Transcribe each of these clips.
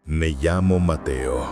Me llamo Mateo.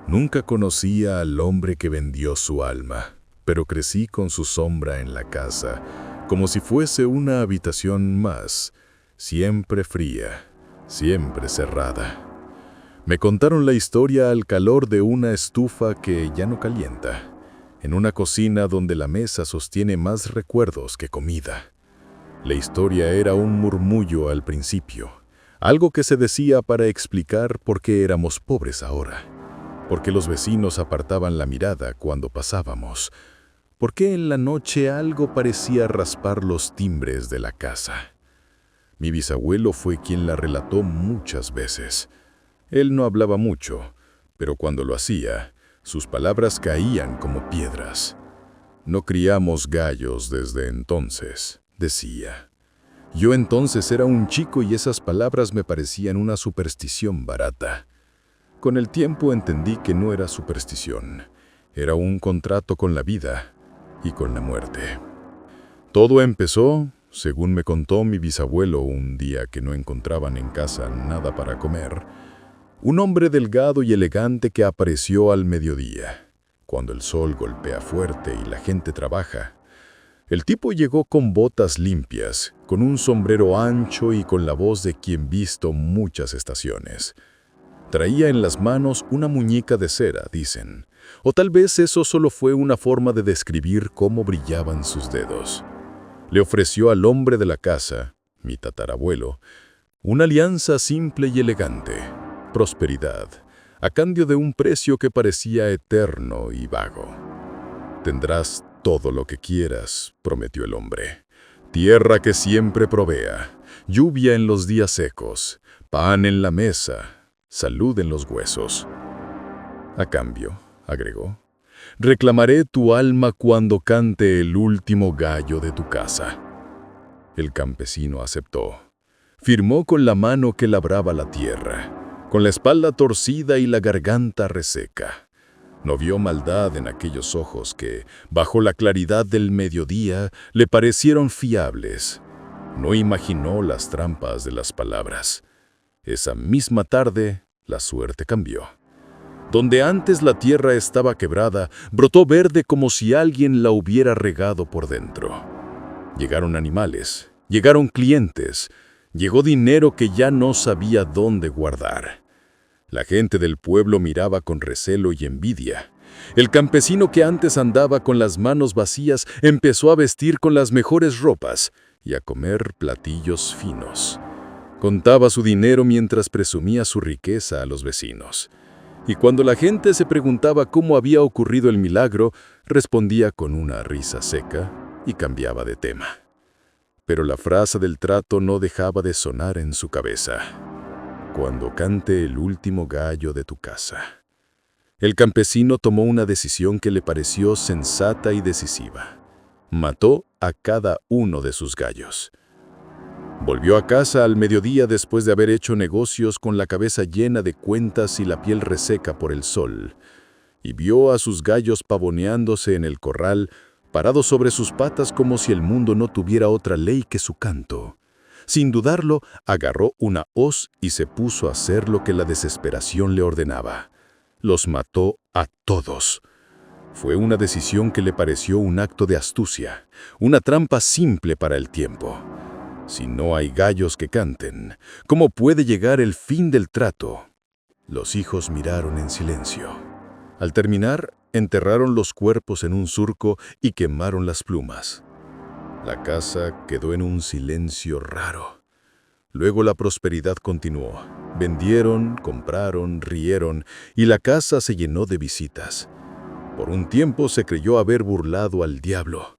Nunca conocía al hombre que vendió su alma, pero crecí con su sombra en la casa, como si fuese una habitación más, siempre fría, siempre cerrada. Me contaron la historia al calor de una estufa que ya no calienta, en una cocina donde la mesa sostiene más recuerdos que comida. La historia era un murmullo al principio, algo que se decía para explicar por qué éramos pobres ahora, por qué los vecinos apartaban la mirada cuando pasábamos, por qué en la noche algo parecía raspar los timbres de la casa. Mi bisabuelo fue quien la relató muchas veces. Él no hablaba mucho, pero cuando lo hacía, sus palabras caían como piedras. No criamos gallos desde entonces, decía. Yo entonces era un chico y esas palabras me parecían una superstición barata. Con el tiempo entendí que no era superstición, era un contrato con la vida y con la muerte. Todo empezó, según me contó mi bisabuelo un día que no encontraban en casa nada para comer, un hombre delgado y elegante que apareció al mediodía, cuando el sol golpea fuerte y la gente trabaja. El tipo llegó con botas limpias, con un sombrero ancho y con la voz de quien visto muchas estaciones. Traía en las manos una muñeca de cera, dicen, o tal vez eso solo fue una forma de describir cómo brillaban sus dedos. Le ofreció al hombre de la casa, mi tatarabuelo, una alianza simple y elegante, prosperidad, a cambio de un precio que parecía eterno y vago. Tendrás todo lo que quieras, prometió el hombre. Tierra que siempre provea, lluvia en los días secos, pan en la mesa, salud en los huesos. A cambio, agregó, reclamaré tu alma cuando cante el último gallo de tu casa. El campesino aceptó. Firmó con la mano que labraba la tierra, con la espalda torcida y la garganta reseca. No vio maldad en aquellos ojos que, bajo la claridad del mediodía, le parecieron fiables. No imaginó las trampas de las palabras. Esa misma tarde, la suerte cambió. Donde antes la tierra estaba quebrada, brotó verde como si alguien la hubiera regado por dentro. Llegaron animales, llegaron clientes, llegó dinero que ya no sabía dónde guardar. La gente del pueblo miraba con recelo y envidia. El campesino que antes andaba con las manos vacías empezó a vestir con las mejores ropas y a comer platillos finos. Contaba su dinero mientras presumía su riqueza a los vecinos. Y cuando la gente se preguntaba cómo había ocurrido el milagro, respondía con una risa seca y cambiaba de tema. Pero la frase del trato no dejaba de sonar en su cabeza. Cuando cante el último gallo de tu casa. El campesino tomó una decisión que le pareció sensata y decisiva. Mató a cada uno de sus gallos. Volvió a casa al mediodía después de haber hecho negocios con la cabeza llena de cuentas y la piel reseca por el sol, y vio a sus gallos pavoneándose en el corral, parados sobre sus patas como si el mundo no tuviera otra ley que su canto. Sin dudarlo, agarró una hoz y se puso a hacer lo que la desesperación le ordenaba. Los mató a todos. Fue una decisión que le pareció un acto de astucia, una trampa simple para el tiempo. Si no hay gallos que canten, ¿cómo puede llegar el fin del trato? Los hijos miraron en silencio. Al terminar, enterraron los cuerpos en un surco y quemaron las plumas. La casa quedó en un silencio raro. Luego la prosperidad continuó. Vendieron, compraron, rieron, y la casa se llenó de visitas. Por un tiempo se creyó haber burlado al diablo.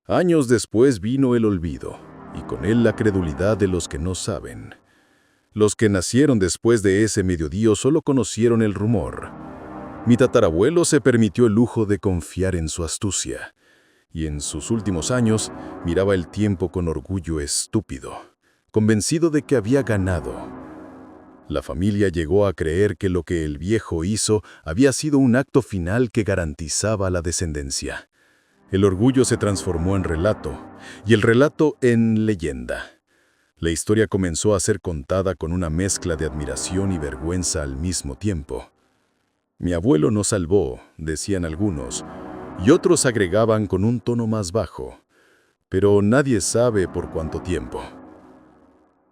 Años después vino el olvido, y con él la credulidad de los que no saben. Los que nacieron después de ese mediodía solo conocieron el rumor. Mi tatarabuelo se permitió el lujo de confiar en su astucia. Y en sus últimos años miraba el tiempo con orgullo estúpido, convencido de que había ganado. La familia llegó a creer que lo que el viejo hizo había sido un acto final que garantizaba la descendencia. El orgullo se transformó en relato, y el relato en leyenda. La historia comenzó a ser contada con una mezcla de admiración y vergüenza al mismo tiempo. Mi abuelo nos salvó, decían algunos, y otros agregaban con un tono más bajo, pero nadie sabe por cuánto tiempo.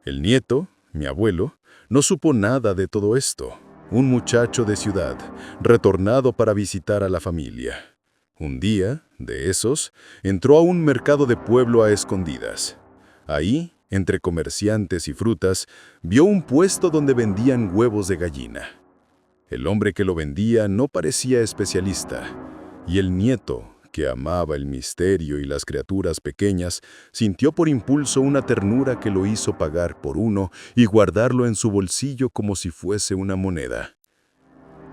El nieto, mi abuelo, no supo nada de todo esto. Un muchacho de ciudad, retornado para visitar a la familia. Un día, de esos, entró a un mercado de pueblo a escondidas. Ahí, entre comerciantes y frutas, vio un puesto donde vendían huevos de gallina. El hombre que lo vendía no parecía especialista, y el nieto, que amaba el misterio y las criaturas pequeñas, sintió por impulso una ternura que lo hizo pagar por uno y guardarlo en su bolsillo como si fuese una moneda.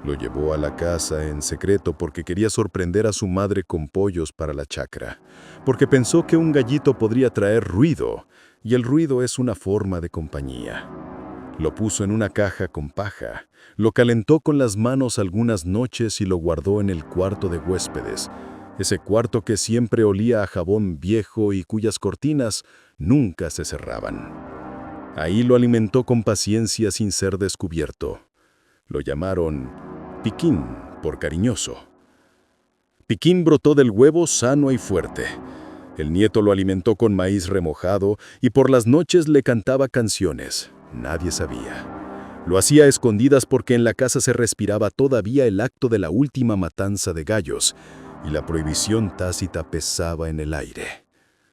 Lo llevó a la casa en secreto porque quería sorprender a su madre con pollos para la chacra, porque pensó que un gallito podría traer ruido, y el ruido es una forma de compañía. Lo puso en una caja con paja, lo calentó con las manos algunas noches y lo guardó en el cuarto de huéspedes, ese cuarto que siempre olía a jabón viejo y cuyas cortinas nunca se cerraban. Ahí lo alimentó con paciencia sin ser descubierto. Lo llamaron Piquín, por cariñoso. Piquín brotó del huevo sano y fuerte. El nieto lo alimentó con maíz remojado y por las noches le cantaba canciones. Nadie sabía. Lo hacía a escondidas porque en la casa se respiraba todavía el acto de la última matanza de gallos, y la prohibición tácita pesaba en el aire.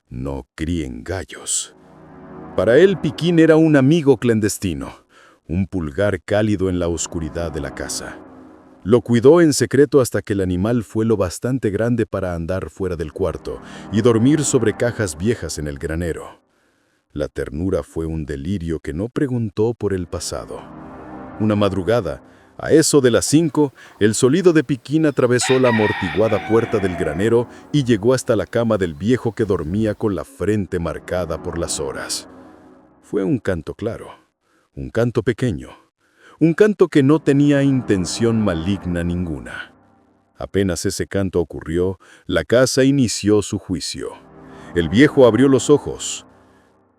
No críen gallos. Para él, Piquín era un amigo clandestino, un pulgar cálido en la oscuridad de la casa. Lo cuidó en secreto hasta que el animal fue lo bastante grande para andar fuera del cuarto y dormir sobre cajas viejas en el granero. La ternura fue un delirio que no preguntó por el pasado. Una madrugada, a eso de las 5, el solido de Piquín atravesó la amortiguada puerta del granero y llegó hasta la cama del viejo que dormía con la frente marcada por las horas. Fue un canto claro, un canto pequeño, un canto que no tenía intención maligna ninguna. Apenas ese canto ocurrió, la casa inició su juicio. El viejo abrió los ojos.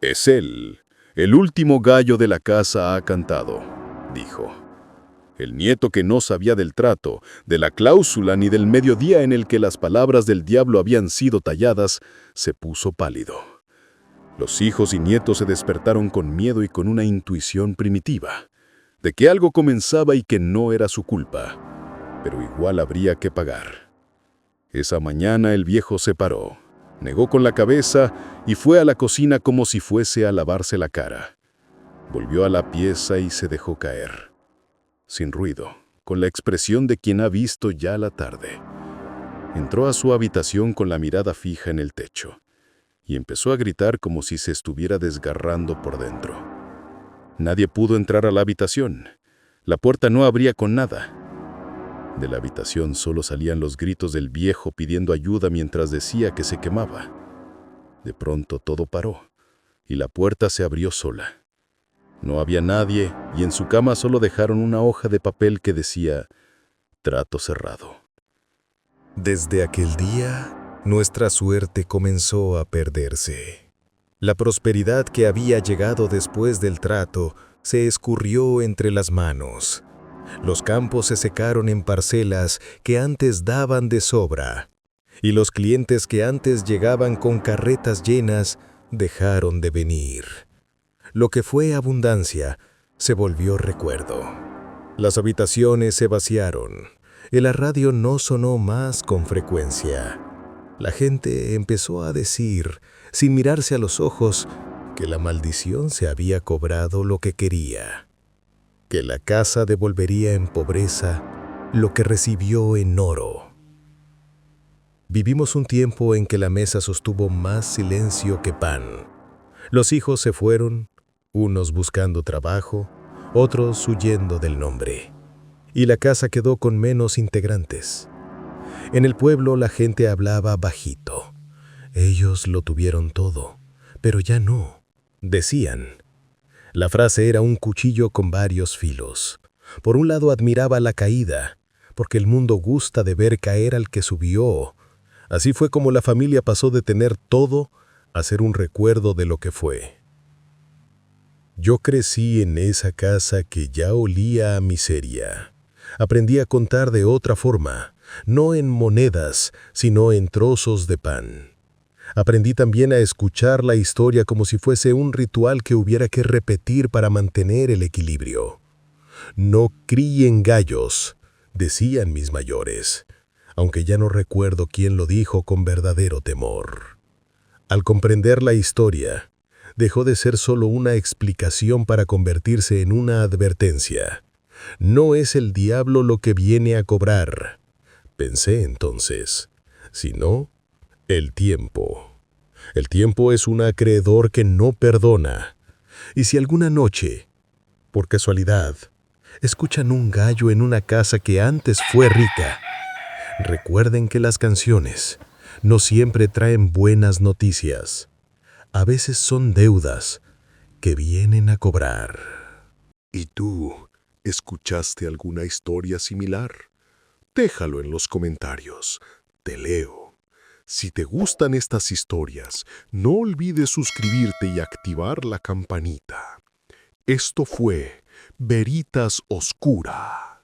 «Es él, el último gallo de la casa ha cantado», dijo. El nieto, que no sabía del trato, de la cláusula ni del mediodía en el que las palabras del diablo habían sido talladas, se puso pálido. Los hijos y nietos se despertaron con miedo y con una intuición primitiva, de que algo comenzaba y que no era su culpa, pero igual habría que pagar. Esa mañana el viejo se paró, negó con la cabeza y fue a la cocina como si fuese a lavarse la cara. Volvió a la pieza y se dejó caer, sin ruido, con la expresión de quien ha visto ya la tarde. Entró a su habitación con la mirada fija en el techo y empezó a gritar como si se estuviera desgarrando por dentro. Nadie pudo entrar a la habitación. La puerta no abría con nada. De la habitación solo salían los gritos del viejo pidiendo ayuda mientras decía que se quemaba. De pronto todo paró y la puerta se abrió sola. No había nadie y en su cama solo dejaron una hoja de papel que decía «Trato cerrado». Desde aquel día, nuestra suerte comenzó a perderse. La prosperidad que había llegado después del trato se escurrió entre las manos. Los campos se secaron en parcelas que antes daban de sobra, y los clientes que antes llegaban con carretas llenas dejaron de venir. Lo que fue abundancia se volvió recuerdo. Las habitaciones se vaciaron. La radio no sonó más con frecuencia. La gente empezó a decir, sin mirarse a los ojos, que la maldición se había cobrado lo que quería, que la casa devolvería en pobreza lo que recibió en oro. Vivimos un tiempo en que la mesa sostuvo más silencio que pan. Los hijos se fueron, unos buscando trabajo, otros huyendo del nombre, y la casa quedó con menos integrantes. En el pueblo la gente hablaba bajito. Ellos lo tuvieron todo, pero ya no, decían. La frase era un cuchillo con varios filos. Por un lado admiraba la caída, porque el mundo gusta de ver caer al que subió. Así fue como la familia pasó de tener todo a ser un recuerdo de lo que fue. Yo crecí en esa casa que ya olía a miseria. Aprendí a contar de otra forma, no en monedas, sino en trozos de pan. Aprendí también a escuchar la historia como si fuese un ritual que hubiera que repetir para mantener el equilibrio. No críen gallos, decían mis mayores, aunque ya no recuerdo quién lo dijo con verdadero temor. Al comprender la historia, dejó de ser solo una explicación para convertirse en una advertencia. No es el diablo lo que viene a cobrar, pensé entonces, sino el tiempo. El tiempo es un acreedor que no perdona. Y si alguna noche, por casualidad, escuchan un gallo en una casa que antes fue rica, recuerden que las canciones no siempre traen buenas noticias. A veces son deudas que vienen a cobrar. ¿Y tú, escuchaste alguna historia similar? Déjalo en los comentarios. Te leo. Si te gustan estas historias, no olvides suscribirte y activar la campanita. Esto fue Veritas Oscura.